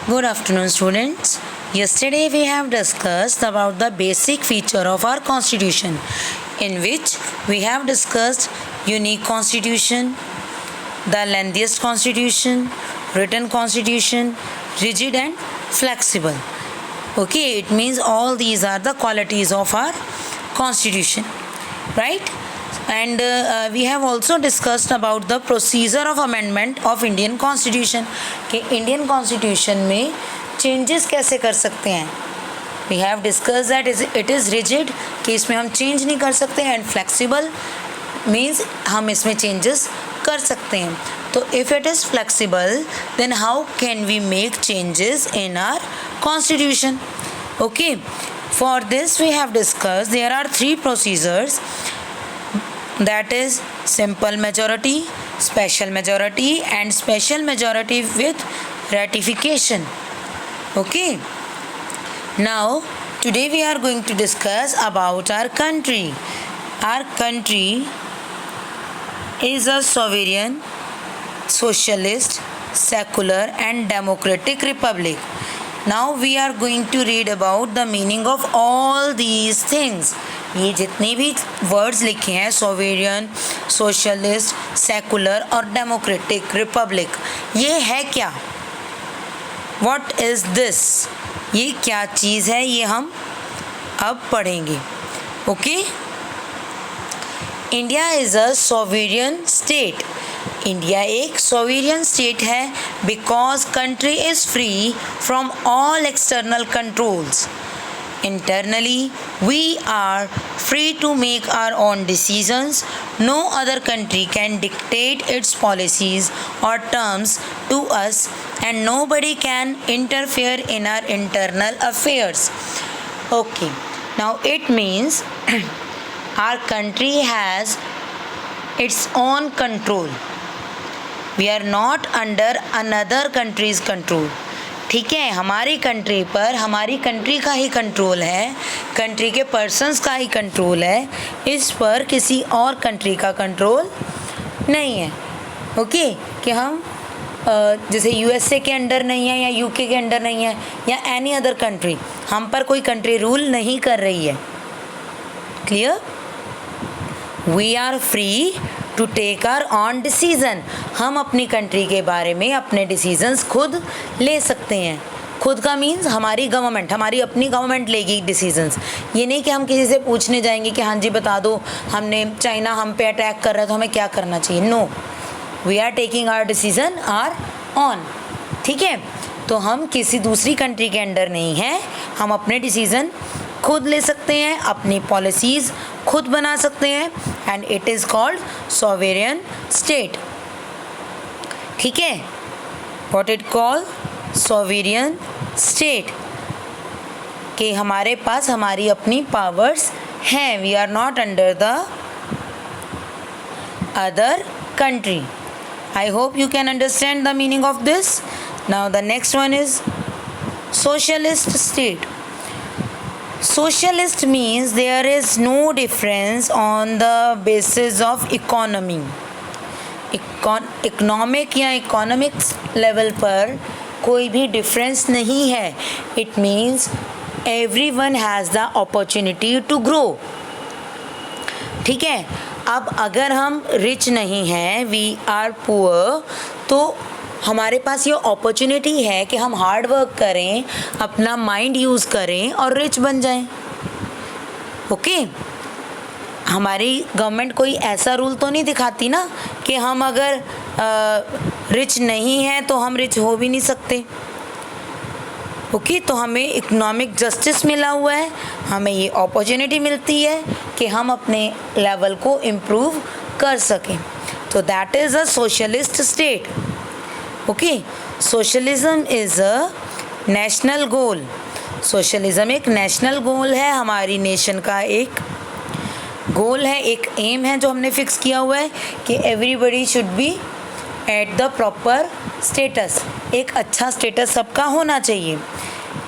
Good afternoon, students. Yesterday we have discussed about the basic feature of our constitution, in which we have discussed unique constitution, the lengthiest constitution, written constitution, rigid and flexible. Okay, it means all these are the qualities of our constitution, right? And we have also discussed about the procedure of amendment of Indian Constitution कि Indian Constitution में changes कैसे कर सकते हैं. We have discussed that it is rigid कि इसमें हम change नहीं कर सकते, and flexible means हम इसमें changes कर सकते हैं. तो if it is flexible, then how can we make changes in our constitution? Okay, for this we have discussed there are three procedures, that is simple majority, special majority and special majority with ratification. Okay, now today we are going to discuss about our country. Our country is a sovereign, socialist, secular and democratic republic. Now we are going to read about the meaning of all these things. ये जितने भी words लिखे हैं, sovereign, socialist, secular और democratic Republic, ये है क्या? What is this? ये क्या चीज़ है, ये हम अब पढ़ेंगे. Okay, India is a sovereign state. India एक सोवेरियन स्टेट है because country is free from all external controls. Internally, we are free to make our own decisions. No other country can dictate its policies or terms to us, and nobody can interfere in our internal affairs. Okay, now it means our country has its own control. We are not under another country's control. ठीक है, हमारी country पर हमारी country का ही control है, country के persons का ही control है, इस पर किसी और कंट्री का कंट्रोल नहीं है. ओके, कि हम जैसे यूएसए के अंडर नहीं है या यूके के अंडर नहीं है या एनी अदर कंट्री, हम पर कोई कंट्री रूल नहीं कर रही है. Clear? We are free to take our on decision. हम अपनी कंट्री के बारे में अपने डिसीजंस खुद ले सकते हैं. खुद का मीन्स हमारी गवर्नमेंट, हमारी अपनी गवर्नमेंट लेगी डिसीजंस. ये नहीं कि हम किसी से पूछने जाएंगे कि हाँ जी बता दो, हमने चाइना हम पे अटैक कर रहा है तो हमें क्या करना चाहिए. No, we are taking our decision are on. ठीक है, तो हम किसी दूसरी कंट्री के अंडर नहीं हैं, हम अपने डिसीज़न खुद ले सकते हैं, अपनी पॉलिसीज़ खुद बना सकते हैं, and it is called sovereign state. ठीक है, what it call sovereign state, कि हमारे पास हमारी अपनी पावर्स हैं. We are not under the other country. I hope you can understand the meaning of this. Now the next one is socialist state. Socialist means there is no difference on the basis of economy. Economic या economics level पर कोई भी difference नहीं है. It means everyone has the opportunity to grow. ठीक है, अब अगर हम रिच नहीं हैं, वी आर पुअर, तो हमारे पास ये अपॉर्चुनिटी है कि हम हार्ड वर्क करें, अपना माइंड यूज़ करें और रिच बन जाएं. ओके, हमारी गवर्नमेंट कोई ऐसा रूल तो नहीं दिखाती ना कि हम अगर रिच नहीं हैं तो हम रिच हो भी नहीं सकते. ओके, तो हमें इकोनॉमिक जस्टिस मिला हुआ है, हमें ये अपॉर्चुनिटी मिलती है कि हम अपने लेवल को इम्प्रूव कर सकें. तो that is a socialist state. Okay, socialism is a national goal. Socialism एक नेशनल गोल है, हमारी नेशन का एक गोल है, एक एम है जो हमने फिक्स किया हुआ है कि everybody should be at the proper status. एक अच्छा स्टेटस सबका होना चाहिए.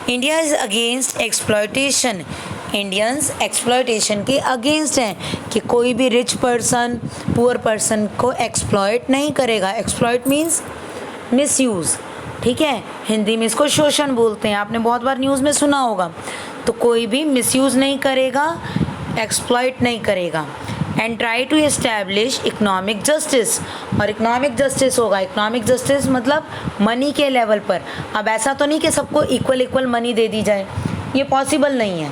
India is against exploitation. Indians exploitation के अगेंस्ट हैं कि कोई भी रिच पर्सन पुअर पर्सन को एक्सप्लॉयट नहीं करेगा. Exploit means misuse. ठीक है, हिंदी में इसको शोषण बोलते हैं, आपने बहुत बार न्यूज़ में सुना होगा। तो कोई भी मिसयूज़ नहीं करेगा, एक्सप्लॉइट नहीं करेगा। And try to establish economic justice, और इकोनॉमिक जस्टिस होगा, इकोनॉमिक जस्टिस मतलब मनी के लेवल पर। अब ऐसा तो नहीं कि सबको इक्वल मनी दे दी जाए, ये पॉसिबल नहीं है,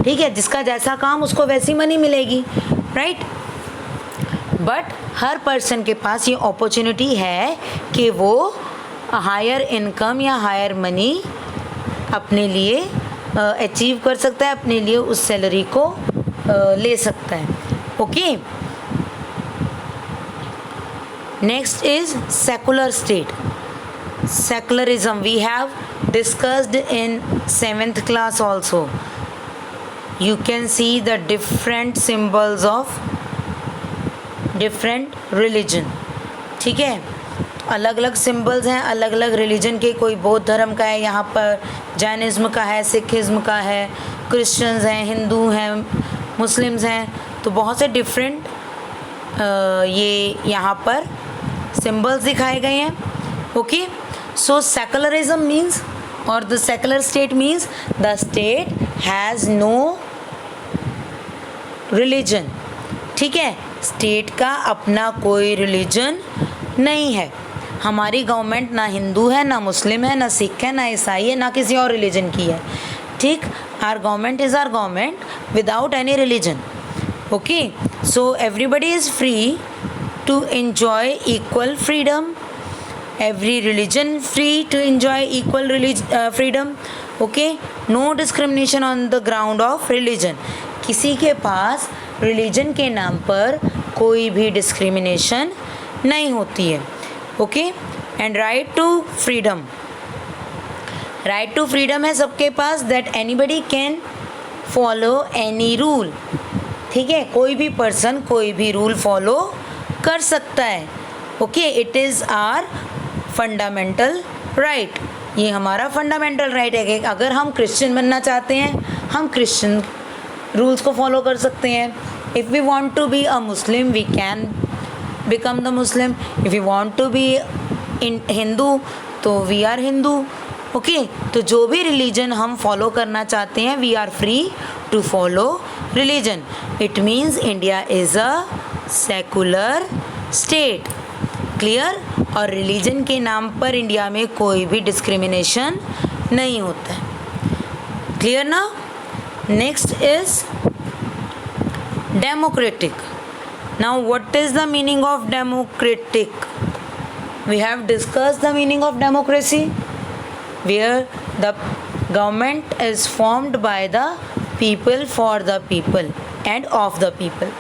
ठीक है, जिसका जैसा काम उसको वैसी मनी मिलेगी, राइट। बट हर पर्सन के पास ये अपॉर्चुनिटी है कि वो हायर इनकम या हायर मनी अपने लिए अचीव कर सकता है, अपने लिए उस सैलरी को ले सकता है। Okay, next is secular state, secularism we have discussed in 7th class also. You can see the different symbols of different religion, ठीक है, अलग अलग सिंबल्स हैं अलग अलग रिलीजन के। कोई बौद्ध धर्म का है, यहाँ पर जैनिज़्म का है, सिखिज़्म का है, क्रिश्चियंस हैं, हिंदू हैं, मुस्लिम्स हैं, तो बहुत से डिफरेंट ये यहाँ पर सिंबल्स दिखाए गए हैं। Okay, so secularism means or the secular state means the state has no religion, ठीक है, स्टेट का अपना कोई रिलीजन नहीं है। हमारी गवर्नमेंट ना हिंदू है, ना मुस्लिम है, ना सिख है, ना ईसाई है, ना किसी और रिलीजन की है, ठीक। Our government is our government without any religion. Okay, so everybody is free to enjoy equal freedom, every religion free to enjoy equal freedom. Okay, no discrimination on the ground of religion. किसी के पास religion के नाम पर कोई भी discrimination नहीं होती है। Okay, and right to freedom, right to freedom है सबके पास, that anybody can follow any rule, ठीक है, कोई भी पर्सन कोई भी रूल फॉलो कर सकता है। Okay, it is our fundamental right, ये हमारा फंडामेंटल राइट है कि अगर हम क्रिश्चियन बनना चाहते हैं हम क्रिश्चियन रूल्स को फॉलो कर सकते हैं। If we want to be a Muslim we can become the Muslim, if you want to be in Hindu तो वी आर हिंदू। ओके, तो जो भी रिलीजन हम फॉलो करना चाहते हैं we are free to follow religion. It means India is a secular state, clear. और religion के नाम पर इंडिया में कोई भी डिस्क्रिमिनेशन नहीं होता है, क्लियर ना। Next is democratic. Now what is the meaning of democratic? We have discussed the meaning of democracy where the government is formed by the people for the people and of the people,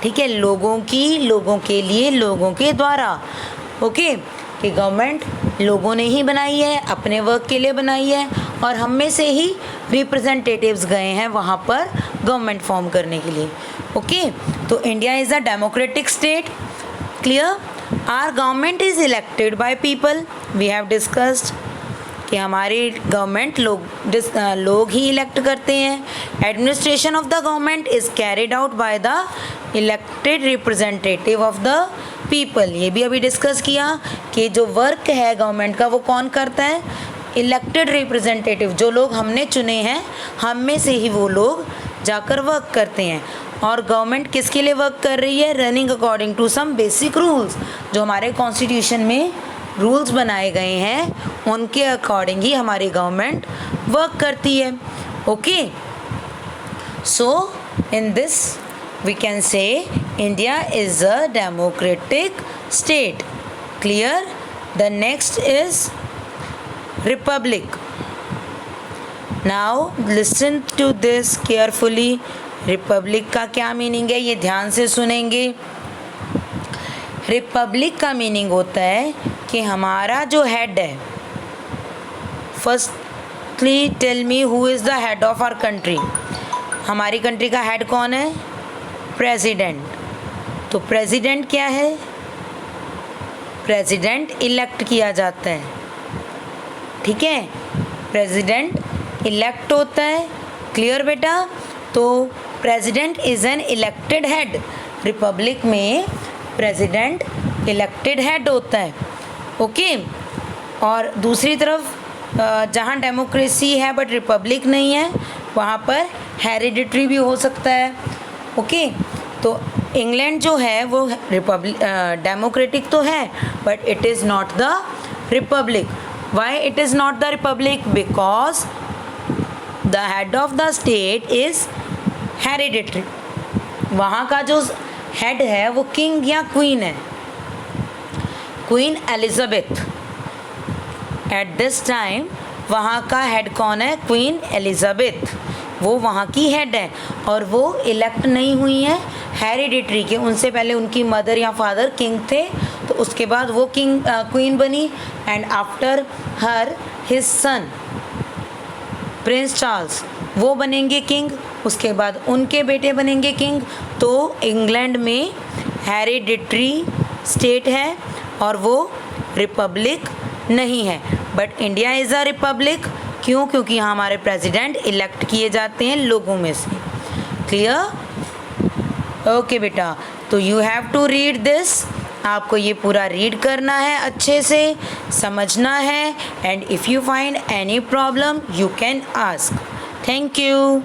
ठीक है, लोगों की, लोगों के लिए, लोगों के द्वारा। ओके, कि गवर्नमेंट लोगों ने ही बनाई है, अपने वर्क के लिए बनाई है, और हम में से ही रिप्रेजेंटेटिव्स गए हैं वहाँ पर गवर्नमेंट फॉर्म करने के लिए। ओके, तो India is a democratic state, clear. Our government is elected by people, we have discussed कि हमारी गवर्नमेंट लोग ही इलेक्ट करते हैं। Administration of the government is carried out by the elected representative of the people, ये भी अभी discuss किया कि जो वर्क है गवर्नमेंट का वो कौन करता है, इलेक्टेड रिप्रेजेंटेटिव, जो लोग हमने चुने हैं हम में से ही वो लोग जाकर वर्क करते हैं। और गवर्नमेंट किसके लिए वर्क कर रही है? Running according to some basic rules, जो हमारे कॉन्स्टिट्यूशन में रूल्स बनाए गए हैं उनके अकॉर्डिंग ही हमारी गवर्नमेंट वर्क करती है। Okay, so in this we can say India is a democratic state, clear. The next is republic. Now listen to this carefully. Republic का क्या मीनिंग है ये ध्यान से सुनेंगे। रिपब्लिक का मीनिंग होता है कि हमारा जो हेड है, firstly tell me who is the head of our country. हमारी कंट्री का हेड कौन है? प्रेसिडेंट। तो प्रेसिडेंट क्या है? प्रेसिडेंट इलेक्ट किया जाता है, ठीक है, प्रेसिडेंट इलेक्ट होता है, क्लियर बेटा। तो president is an elected head, Republic में प्रेसिडेंट इलेक्टेड हेड होता है। ओके, और दूसरी तरफ जहाँ डेमोक्रेसी है बट रिपब्लिक नहीं है, वहाँ पर हेरिडिटरी भी हो सकता है। ओके, तो इंग्लैंड जो है वो डेमोक्रेटिक तो है but it is not the Republic. Why it is not the Republic? Because the head of the state is hereditary. वहाँ का जो हेड है वो किंग या क्वीन है। Queen Elizabeth at this time वहाँ का हेड कौन है? क्वीन एलिजाबेथ, वो वहाँ की हेड है और वो इलेक्ट नहीं हुई है हेरिडिटरी के। उनसे पहले उनकी मदर या फादर किंग थे, तो उसके बाद वो क्वीन बनी and after her his son Prince Charles वो बनेंगे किंग, उसके बाद उनके बेटे बनेंगे किंग। तो इंग्लैंड में हेरिडिटरी स्टेट है और वो रिपब्लिक नहीं है। But India is a republic. क्यों? क्योंकि यहाँ हमारे प्रेसिडेंट इलेक्ट किए जाते हैं लोगों में से। क्लियर? ओके बेटा, तो you have to read this. आपको ये पूरा रीड करना है, अच्छे से समझना है, and if you find any problem you can ask. Thank you.